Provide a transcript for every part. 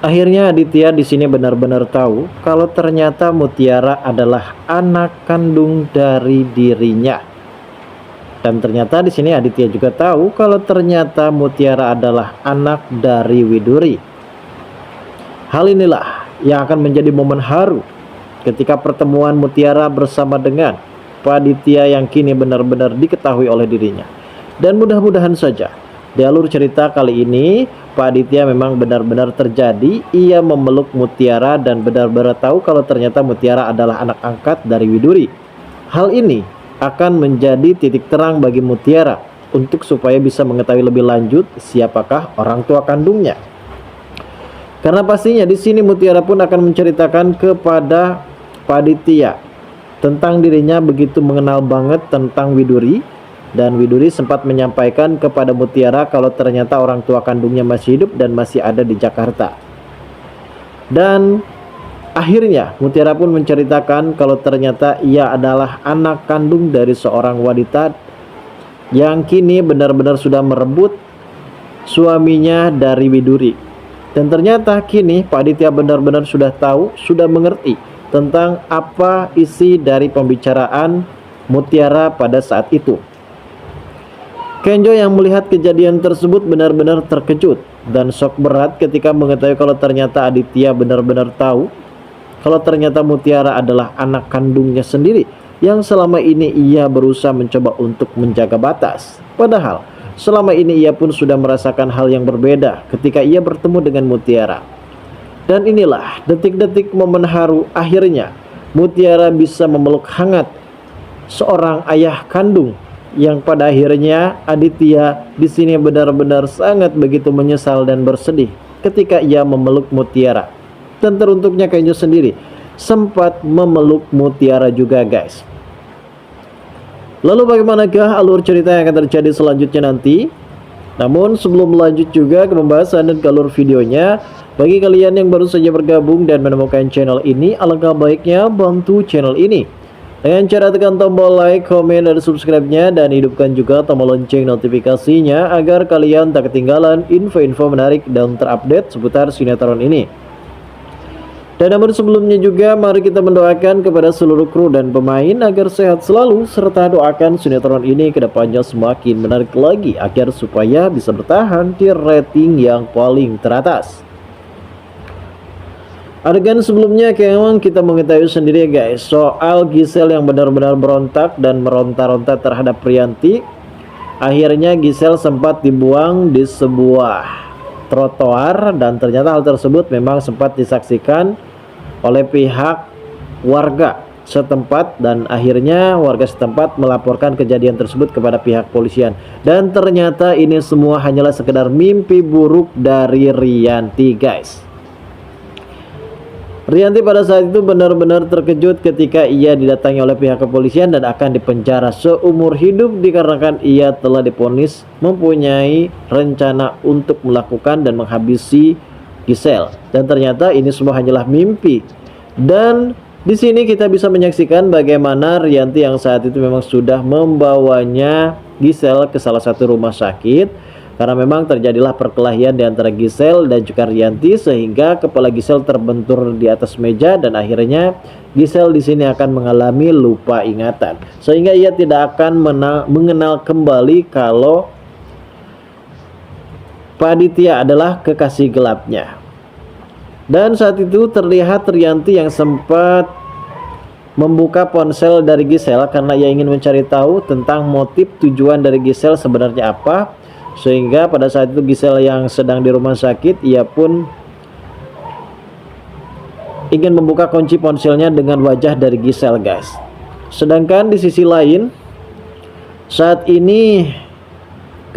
Akhirnya Aditya di sini benar-benar tahu kalau ternyata Mutiara adalah anak kandung dari dirinya. Dan ternyata di sini Aditya juga tahu kalau ternyata Mutiara adalah anak dari Widuri. Hal inilah yang akan menjadi momen haru ketika pertemuan Mutiara bersama dengan Pak Aditya yang kini benar-benar diketahui oleh dirinya. Dan mudah-mudahan saja di alur cerita kali ini Pak Aditya memang benar-benar terjadi, ia memeluk Mutiara dan benar-benar tahu kalau ternyata Mutiara adalah anak angkat dari Widuri. Hal ini akan menjadi titik terang bagi Mutiara untuk supaya bisa mengetahui lebih lanjut siapakah orang tua kandungnya. Karena pastinya di sini Mutiara pun akan menceritakan kepada Pak Aditya tentang dirinya begitu mengenal banget tentang Widuri, dan Widuri sempat menyampaikan kepada Mutiara kalau ternyata orang tua kandungnya masih hidup dan masih ada di Jakarta. Dan akhirnya Mutiara pun menceritakan kalau ternyata ia adalah anak kandung dari seorang wanita yang kini benar-benar sudah merebut suaminya dari Widuri. Dan ternyata kini Pak Aditya benar-benar sudah tahu, sudah mengerti tentang apa isi dari pembicaraan Mutiara pada saat itu. Kenjo yang melihat kejadian tersebut benar-benar terkejut dan shock berat ketika mengetahui kalau ternyata Aditya benar-benar tahu kalau ternyata Mutiara adalah anak kandungnya sendiri yang selama ini ia berusaha mencoba untuk menjaga batas. Padahal selama ini ia pun sudah merasakan hal yang berbeda ketika ia bertemu dengan Mutiara. Dan inilah detik-detik momen haru akhirnya Mutiara bisa memeluk hangat seorang ayah kandung yang pada akhirnya Aditya di sini benar-benar sangat begitu menyesal dan bersedih ketika ia memeluk Mutiara. Dan teruntuknya Kenjo sendiri sempat memeluk Mutiara juga, guys. Lalu bagaimanakah alur cerita yang akan terjadi selanjutnya nanti? Namun sebelum lanjut juga ke pembahasan dan ke alur videonya, bagi kalian yang baru saja bergabung dan menemukan channel ini, alangkah baiknya bantu channel ini dengan cara tekan tombol like, komen, dan subscribe-nya, dan hidupkan juga tombol lonceng notifikasinya agar kalian tak ketinggalan info-info menarik dan terupdate seputar sinetron ini. Dan namun sebelumnya juga mari kita mendoakan kepada seluruh kru dan pemain agar sehat selalu, serta doakan sinetron ini kedepannya semakin menarik lagi agar supaya bisa bertahan di rating yang paling teratas. Adegan sebelumnya memang kita mengetahui sendiri guys soal Gisel yang benar-benar berontak dan meronta-ronta terhadap Priyanti. Akhirnya Gisel sempat dibuang di sebuah trotoar dan ternyata hal tersebut memang sempat disaksikan oleh pihak warga setempat, dan akhirnya warga setempat melaporkan kejadian tersebut kepada pihak polisian. Dan ternyata ini semua hanyalah sekedar mimpi buruk dari Rianti, guys. Rianti pada saat itu benar-benar terkejut ketika ia didatangi oleh pihak kepolisian dan akan dipenjara seumur hidup dikarenakan ia telah divonis mempunyai rencana untuk melakukan dan menghabisi Gisel. Dan ternyata ini semua hanyalah mimpi. Dan di sini kita bisa menyaksikan bagaimana Rianti yang saat itu memang sudah membawanya Gisel ke salah satu rumah sakit. Karena memang terjadilah perkelahian di antara Gisel dan juga Rianti sehingga kepala Gisel terbentur di atas meja dan akhirnya Gisel di sini akan mengalami lupa ingatan sehingga ia tidak akan mengenal kembali kalau Pak Aditya adalah kekasih gelapnya. Dan saat itu terlihat Rianti yang sempat membuka ponsel dari Gisel karena ia ingin mencari tahu tentang motif tujuan dari Gisel sebenarnya apa. Sehingga pada saat itu Gisel yang sedang di rumah sakit, ia pun ingin membuka kunci ponselnya dengan wajah dari Gisel, guys. Sedangkan di sisi lain, saat ini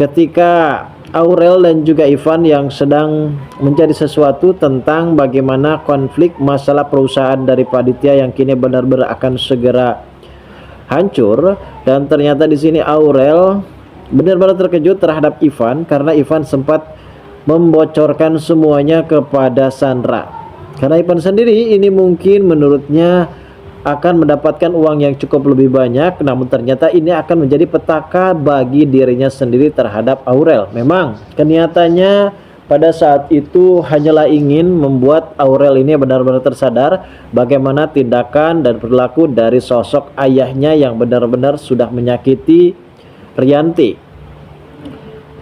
ketika Aurel dan juga Ivan yang sedang mencari sesuatu tentang bagaimana konflik masalah perusahaan dari Pak Aditya yang kini benar-benar akan segera hancur, dan ternyata di sini Aurel benar-benar terkejut terhadap Ivan karena Ivan sempat membocorkan semuanya kepada Sandra. Karena Ivan sendiri ini mungkin menurutnya akan mendapatkan uang yang cukup lebih banyak, namun ternyata ini akan menjadi petaka bagi dirinya sendiri terhadap Aurel. Memang keniatannya pada saat itu hanyalah ingin membuat Aurel ini benar-benar tersadar bagaimana tindakan dan perilaku dari sosok ayahnya yang benar-benar sudah menyakiti Rianti.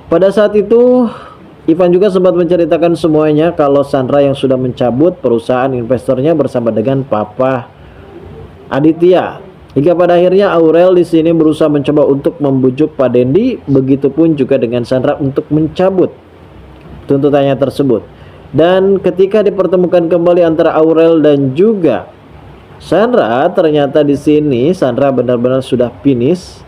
Pada saat itu Ivan juga sempat menceritakan semuanya kalau Sandra yang sudah mencabut perusahaan investornya bersama dengan Papa Aditya. Hingga pada akhirnya Aurel di sini berusaha mencoba untuk membujuk Pak Dendi, begitupun juga dengan Sandra untuk mencabut tuntutannya tersebut. Dan ketika dipertemukan kembali antara Aurel dan juga Sandra, ternyata di sini Sandra benar-benar sudah finish,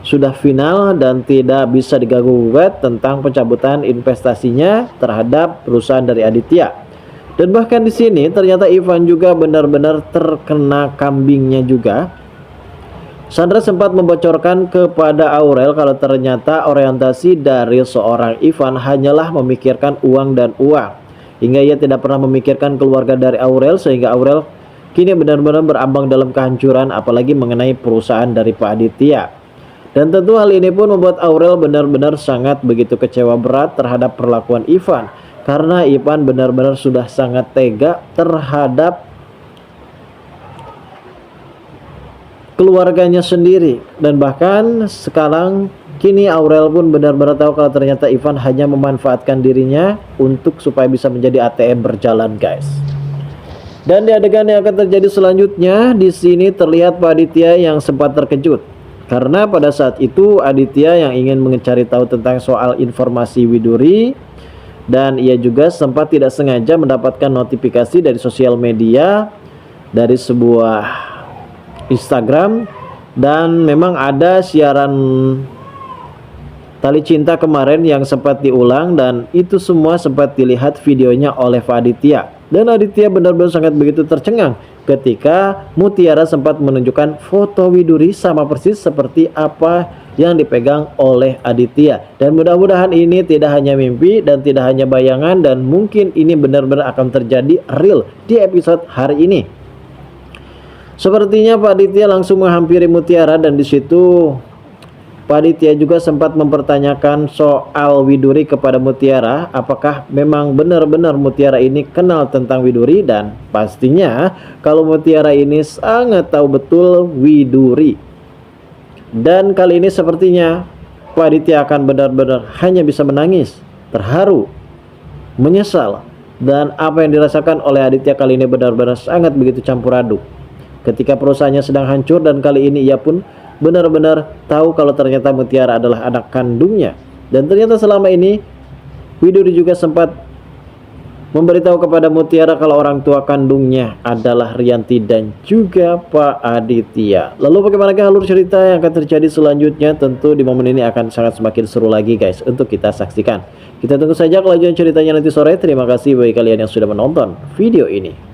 sudah final dan tidak bisa diganggu-gugat tentang pencabutan investasinya terhadap perusahaan dari Aditya. Dan bahkan di sini ternyata Ivan juga benar-benar terkena kambingnya juga. Sandra sempat membocorkan kepada Aurel kalau ternyata orientasi dari seorang Ivan hanyalah memikirkan uang dan uang, hingga ia tidak pernah memikirkan keluarga dari Aurel, sehingga Aurel kini benar-benar berambang dalam kehancuran, apalagi mengenai perusahaan dari Pak Aditya. Dan tentu hal ini pun membuat Aurel benar-benar sangat begitu kecewa berat terhadap perlakuan Ivan, karena Ivan benar-benar sudah sangat tega terhadap keluarganya sendiri. Dan bahkan sekarang kini Aurel pun benar-benar tahu kalau ternyata Ivan hanya memanfaatkan dirinya untuk supaya bisa menjadi ATM berjalan, guys. Dan di adegan yang akan terjadi selanjutnya, di sini terlihat Pak Aditya yang sempat terkejut karena pada saat itu Aditya yang ingin mencari tahu tentang soal informasi Widuri, dan ia juga sempat tidak sengaja mendapatkan notifikasi dari sosial media dari sebuah Instagram, dan memang ada siaran Tali Cinta kemarin yang sempat diulang, dan itu semua sempat dilihat videonya oleh Pak Aditya. Dan Aditya benar-benar sangat begitu tercengang ketika Mutiara sempat menunjukkan foto Widuri sama persis seperti apa yang dipegang oleh Aditya. Dan mudah-mudahan ini tidak hanya mimpi dan tidak hanya bayangan, dan mungkin ini benar-benar akan terjadi real di episode hari ini. Sepertinya Pak Aditya langsung menghampiri Mutiara, dan di situ Pak Aditya juga sempat mempertanyakan soal Widuri kepada Mutiara, apakah memang benar-benar Mutiara ini kenal tentang Widuri, dan pastinya kalau Mutiara ini sangat tahu betul Widuri. Dan kali ini sepertinya Pak Aditya akan benar-benar hanya bisa menangis, terharu, menyesal, dan apa yang dirasakan oleh Aditya kali ini benar-benar sangat begitu campur aduk. Ketika perusahaannya sedang hancur, dan kali ini ia pun benar-benar tahu kalau ternyata Mutiara adalah anak kandungnya. Dan ternyata selama ini Widuri juga sempat memberitahu kepada Mutiara kalau orang tua kandungnya adalah Rianti dan juga Pak Aditya. Lalu bagaimanakah alur cerita yang akan terjadi selanjutnya? Tentu di momen ini akan sangat semakin seru lagi, guys, untuk kita saksikan. Kita tunggu saja kelanjutan ceritanya nanti sore. Terima kasih bagi kalian yang sudah menonton video ini.